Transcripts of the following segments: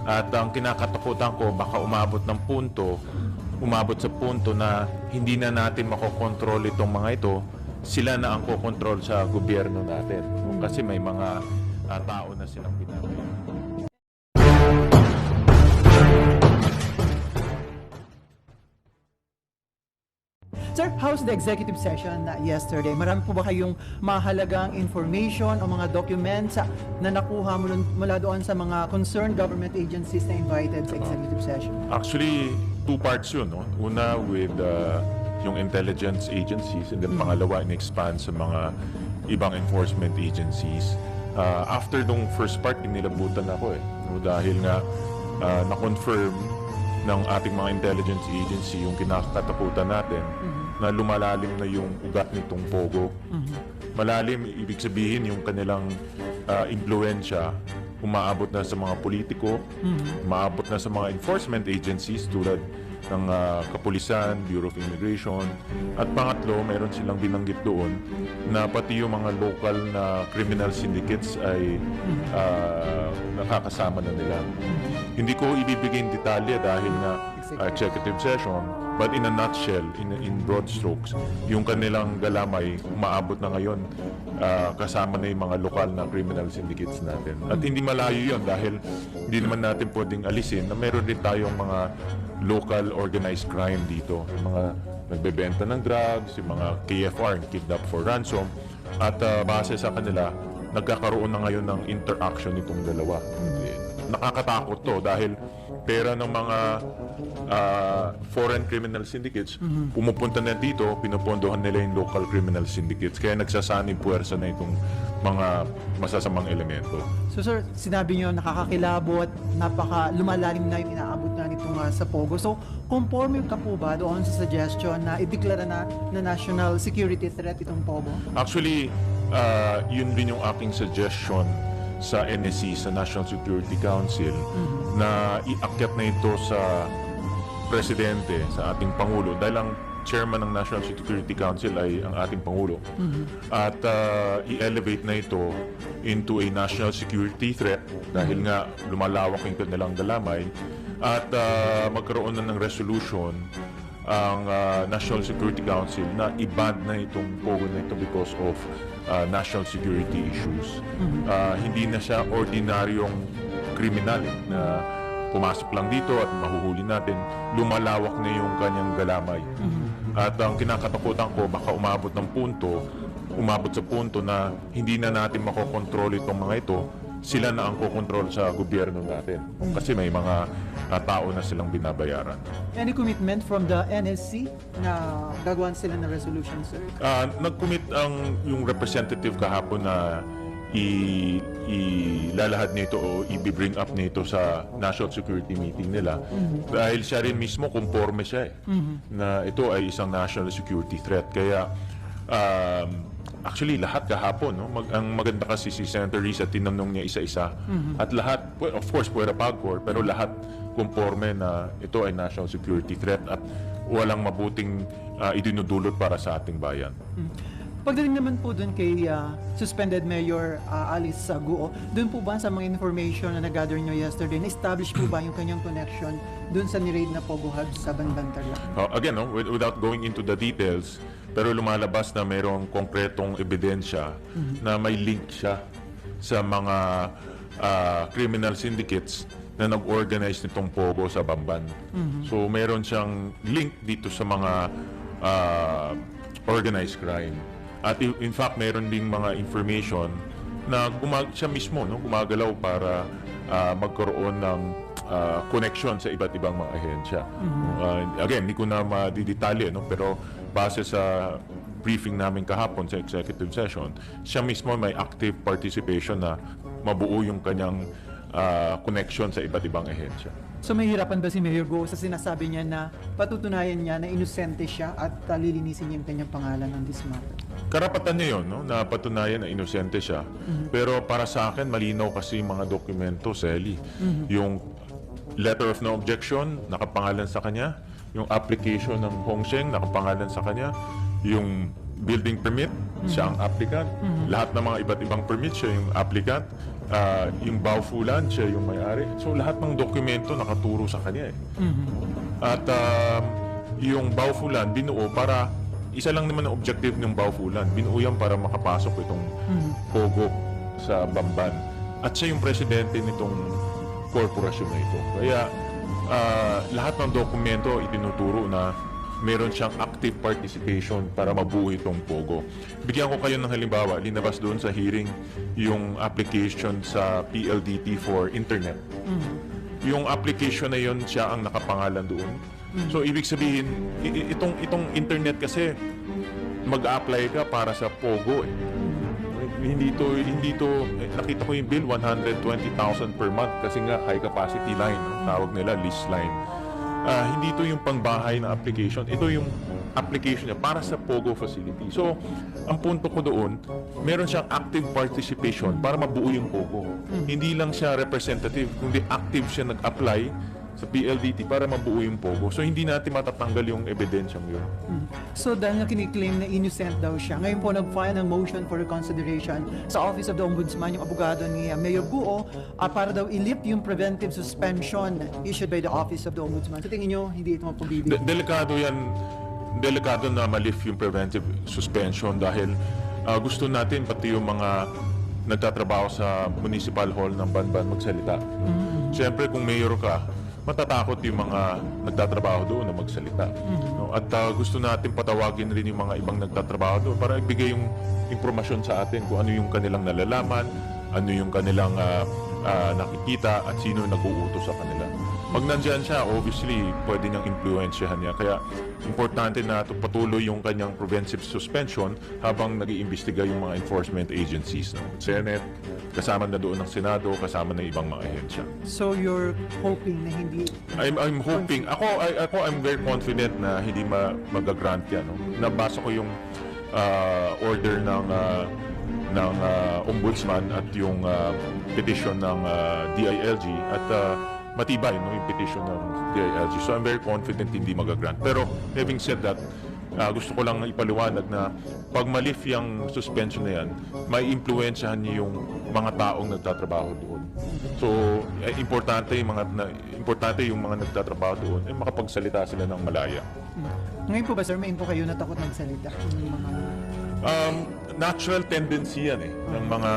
At ang kinakatakutan ko, baka umabot sa punto na hindi na natin makokontrol itong mga ito, sila na ang kokontrol sa gobyerno natin. Kasi may mga tao na silang binabayaran. Sir, how's the executive session yesterday? Marami po ba kayong mahalagang information o mga documents na nakuha mula doon sa mga concerned government agencies na invited sa executive session? Actually, two parts yun. No? Una with yung intelligence agencies, and then pangalawa, in-expand sa mga ibang enforcement agencies. After nung first part, inilabutan ako no? Dahil nga na-confirm ng ating mga intelligence agency yung kinakatakutan natin na lumalalim na yung ugat nitong Pogo. Malalim, ibig sabihin yung kanilang impluensya umaabot na sa mga politiko, umaabot na sa mga enforcement agencies tulad ng Kapulisan, Bureau of Immigration, at pangatlo, mayroon silang binanggit doon na pati yung mga local na criminal syndicates ay nakakasama na nila. Hindi ko ibibigay yung detalye dahil nga executive session, but in a nutshell, in broad strokes, yung kanilang galamay umaabot na ngayon kasama na yung mga lokal na criminal syndicates natin. At hindi malayo yun dahil hindi naman natin pwedeng alisin na meron din tayong mga local organized crime dito. Yung mga nagbebenta ng drugs, yung mga KFR, kidnap for ransom, at base sa kanila, nagkakaroon na ngayon ng interaction itong dalawa. Nakakatakot to dahil pera ng mga foreign criminal syndicates pumupunta na dito, pinupondohan nila yung local criminal syndicates. Kaya nagsasanib puwersa na itong mga masasamang elemento. So sir, sinabi nyo nakakakilabot, lumalalim na yung inaabot na nitong sa Pogo. So, conforme ka po ba doon sa suggestion na ideklara na national security threat itong Pogo? Actually, yun din yung aking suggestion sa NSC, sa National Security Council, na iakyat na ito sa Presidente, sa ating Pangulo, dahil ang chairman ng National Security Council ay ang ating Pangulo. At i-elevate na ito into a national security threat dahil nga lumalawak yung kanilang galamay at magkaroon na ng resolution ang National Security Council na i-ban na itong Pogo na ito because of national security issues. Hindi na siya ordinaryong kriminal na pumasok lang dito at mahuhuli natin, lumalawak na yung kanyang galamay. At ang kinakatakutan ko, baka umabot sa punto na hindi na natin makokontrol itong mga ito, sila na ang kokontrol sa gobyerno natin. Kasi may mga tao na silang binabayaran. Any commitment from the NSC na gagawan sila ng resolution, sir? Nag-commit yung representative kahapon na ilalahad nito o i-bring up nito sa national security meeting nila dahil siya rin mismo conforme siya na ito ay isang national security threat. Kaya actually lahat kahapon, no? Ang maganda kasi si Senator Risa, tinanong niya isa-isa at lahat, of course puwera pagkor, pero lahat conforme na ito ay national security threat at walang mabuting idinudulot para sa ating bayan. Pagdating naman po doon kay suspended Mayor Alice Guo, doon po ba sa mga information na nag-gather nyo yesterday, na-establish po ba yung kanyang connection doon sa ni-raid na Pogo Hub sa Banban Tarlac? Again, no, without going into the details, pero lumalabas na mayroong konkretong ebidensya na may link siya sa mga criminal syndicates na nag-organize nitong Pogo sa Bamban. So mayroon siyang link dito sa mga organized crime. At in fact, mayroon ding mga information na siya mismo gumagalaw para magkaroon ng connection sa iba't ibang mga ahensya. Again, hindi ko na madidetalye, pero base sa briefing namin kahapon sa executive session, siya mismo may active participation na mabuo yung kanyang connection sa iba't ibang ahensya. So mahirapan ba si Mayor Guo sa sinasabi niya na patutunayan niya na inosente siya at lilinisin niya yung kanyang pangalan on this matter? Karapatan niya yun, na patunayan na inosente siya. Pero para sa akin, malinaw kasi yung mga dokumento, Sally. Yung letter of no objection, nakapangalan sa kanya. Yung application ng Hong Sheng, nakapangalan sa kanya. Yung building permit, siya ang applicant. Lahat ng mga iba't ibang permit, siya yung applicant. yung Baufulan, siya yung may-ari. So lahat ng dokumento nakaturo sa kanya eh. At yung Baufulan binuo para, isa lang naman ang objective ng Baufulan, binuo yan para makapasok itong Pogo sa Bamban. At siya yung presidente nitong korporasyon na ito. Kaya lahat ng dokumento itinuturo na meron siyang active participation para mabuo itong Pogo. Bigyan ko kayo ng halimbawa, linabas doon sa hearing yung application sa PLDT for internet. Yung application na yun, siya ang nakapangalan doon. So ibig sabihin, itong internet kasi mag-apply ka para sa Pogo eh. Hindi to nakita ko yung bill 120,000 per month kasi nga high capacity line, no? Tawag nila lease line. Hindi ito yung pangbahay na application. Ito yung application niya para sa Pogo facility. So, ang punto ko doon, meron siyang active participation para mabuo yung Pogo. Hindi lang siya representative, kundi active siya nag-apply sa PLDT para mabuo yung Pogo. So, hindi natin matatanggal yung ebidensyang yun. So dahil nga kiniklaim na innocent daw siya, ngayon po nag-file ng motion for reconsideration sa Office of the Ombudsman, yung abogado ni Mayor Guo, para daw i-lift yung preventive suspension issued by the Office of the Ombudsman. So tingin nyo, hindi ito mapabibig? Delikado yan. Delikado na ma-lift yung preventive suspension dahil gusto natin pati yung mga nagtatrabaho sa Municipal Hall ng Banban magsalita. Siyempre kung mayor ka, matatakot yung mga nagtatrabaho doon na magsalita. No? At gusto natin patawagin rin yung mga ibang nagtatrabaho doon para ibigay yung impormasyon sa atin kung ano yung kanilang nalalaman, ano yung kanilang nakikita at sino nag-uutos sa kanila. Pag nandyan siya, obviously, pwede niyang influensyahan niya. Kaya importante na patuloy yung kanyang preventive suspension habang nag-iimbestiga yung mga enforcement agencies. No? Senate, kasama na doon ng Senado, kasama na ibang mga ahensya. So you're hoping na hindi... I'm hoping, I'm very confident na hindi mag-grant yan. No? Nabasa ko yung order ng Ombudsman at yung petition ng DILG at matibay no, yung petition ng DILG. So I'm very confident hindi mag-grant. Pero having said that, gusto ko lang ipaliwanag na pag ma-lift yung suspension na yan, may influensyahan niyo yung mga taong nagtatrabaho doon. So, importante yung mga nagtatrabaho doon ay makapagsalita sila ng malaya. Ngayon po ba, sir, may info kayo na takot magsalita? Yung mga... Natural tendency yan ng mga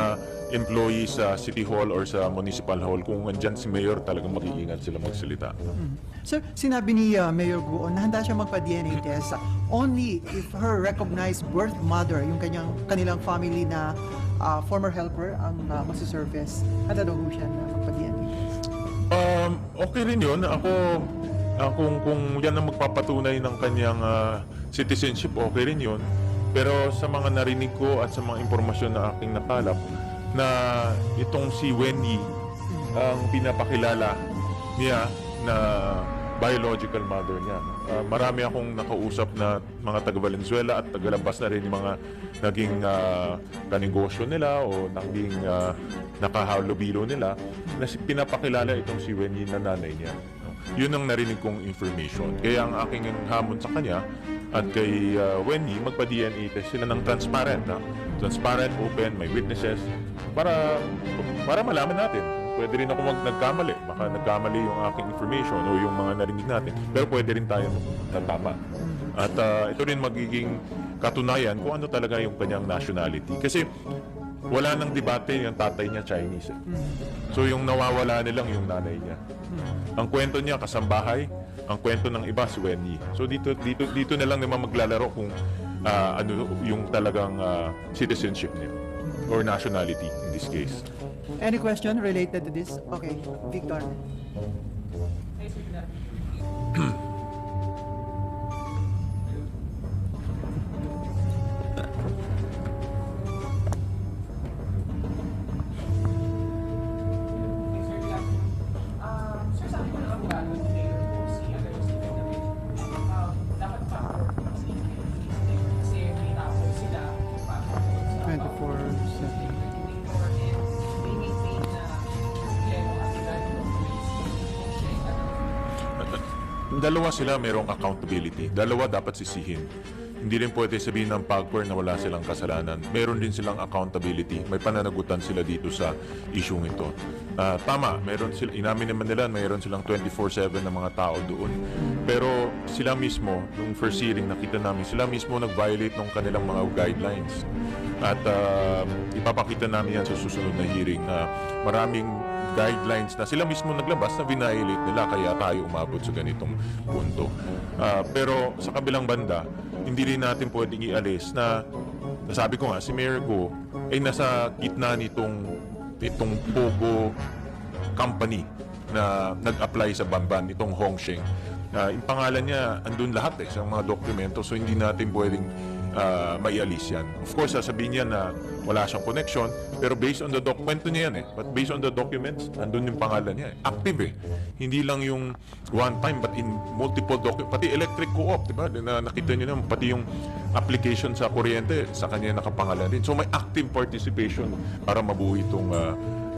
employees sa City Hall or sa Municipal Hall. Kung andyan si Mayor, talagang mag-iingat sila magsalita. Sir, sinabi ni Mayor Guo na handa siya magpa-DNA test only if her recognized birth mother, yung kanilang family na former helper, ang masisurface. Handa daw siya na magpa-DNA test. Okay rin yun. Kung yan ang magpapatunay ng kanyang citizenship, okay rin yun. Pero sa mga narinig ko at sa mga impormasyon na aking nakalap, na itong si Wendy ang pinapakilala niya na biological mother niya. Marami akong nakausap na mga taga-Valenzuela at taga-labas na rin yung mga naging kanegosyo nila o naging nakahalubilo nila na pinapakilala itong si Wendy na nanay niya. Yun ang narinig kong information. Kaya ang aking hamon sa kanya at kay Wendy, magpa-DNA test sila ng transparent. Transparent, open, may witnesses para malaman natin. Pwede rin ako nagkamali. Baka nagkamali yung aking information o yung mga narinig natin. Pero pwede rin tayo natama. At ito rin magiging katunayan kung ano talaga yung kanyang nationality. Kasi wala nang debate yung tatay niya Chinese. So yung nawawala nilang yung nanay niya. Ang kwento niya kasambahay, ang kwento ng iba si Wendy. So dito na lang naman maglalaro kung ano yung talagang citizenship niya or nationality in this case. Any question related to this? Okay, Victor. Sir, sabi ko ng abogado ni Mayor po si dapat factor kasi may tao sila factor sa 24/7. Dalawa sila mayroong accountability. Dalawa dapat sisihin. hindi rin pwede sabihin ng PAGCOR na wala silang kasalanan. Meron din silang accountability. May pananagutan sila dito sa issue ito. Tama, inamin naman nila, mayroon silang 24/7 na mga tao doon. Pero sila mismo, nung first hearing, nakita namin, sila mismo nag-violate ng kanilang mga guidelines. At ipapakita namin yan sa susunod na hearing na maraming guidelines na sila mismo naglabas na violate nila, kaya tayo umabot sa ganitong punto. Pero sa kabilang banda, hindi rin natin pwedeng ialis na sabi ko nga, si Mayor Go ay nasa gitna itong Pogo company na nag-apply sa Bamban, itong Hongsheng. Yung pangalan niya, andun lahat sa mga dokumento, so hindi natin pwedeng maialis yan. Of course, sasabihin niya na wala siyang connection, pero based on the dokumento niya yan But based on the documents, andun yung pangalan niya. Active Hindi lang yung one time, but in multiple documents. Pati electric co-op, di ba? Nakita niyo naman, pati yung application sa kuryente, sa kanya nakapangalan din. So may active participation para mabuo itong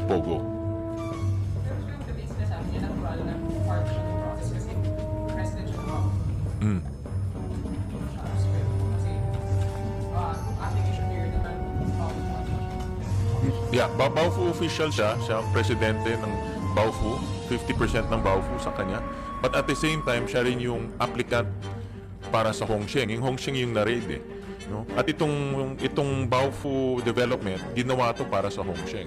Pogo. Pero yung sinasabi niya, natural na part siya ng process kasi president siya ng Mm. kasi application period naman, Yeah, Baofu official siya ang presidente ng Baofu, 50% ng Baofu sa kanya. But at the same time, siya rin yung applicant para sa Hongsheng. Yung Hongsheng yung na-raid no? At itong Baofu development, ginawa to para sa Hongsheng.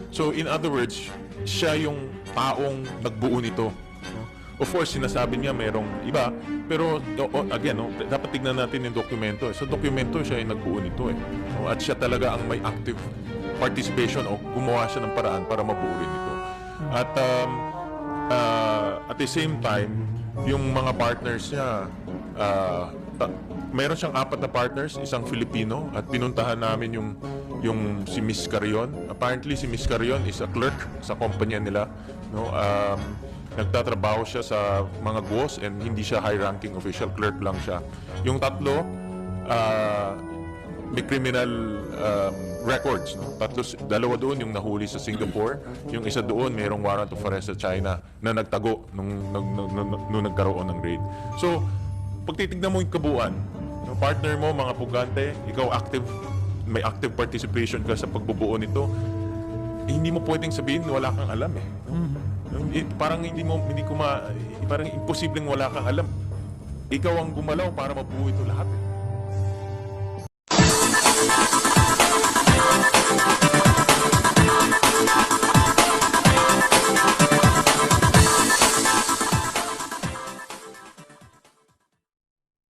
So in other words, siya yung taong nagbuo nito. No? Of course, sinasabi niya mayroong iba, pero again, dapat tignan natin yung dokumento. Sa dokumento, siya yung nagbuo nito No? At siya talaga ang may active participation o gumawa siya ng paraan para mabuo rin ito. At at the same time, yung mga partners niya, meron siyang 4 na partners, isang Filipino, at pinuntahan namin yung si Miss Carion. Apparently, si Miss Carion is a clerk sa kumpanya nila. No? Nagtatrabaho siya sa mga GOs and hindi siya high-ranking official, clerk lang siya. Yung 3, may criminal records. No? 2 doon yung nahuli sa Singapore. Yung isa doon, mayroong warrant of arrest sa China na nagtago nung nagkaroon ng raid. So, pag titignan mo yung kabuuan, yung partner mo, mga pugante, ikaw may active participation ka sa pagbubuo nito, hindi mo pwedeng sabihin wala kang alam parang parang imposibleng wala kang alam. Ikaw ang gumalaw para mabuo ito lahat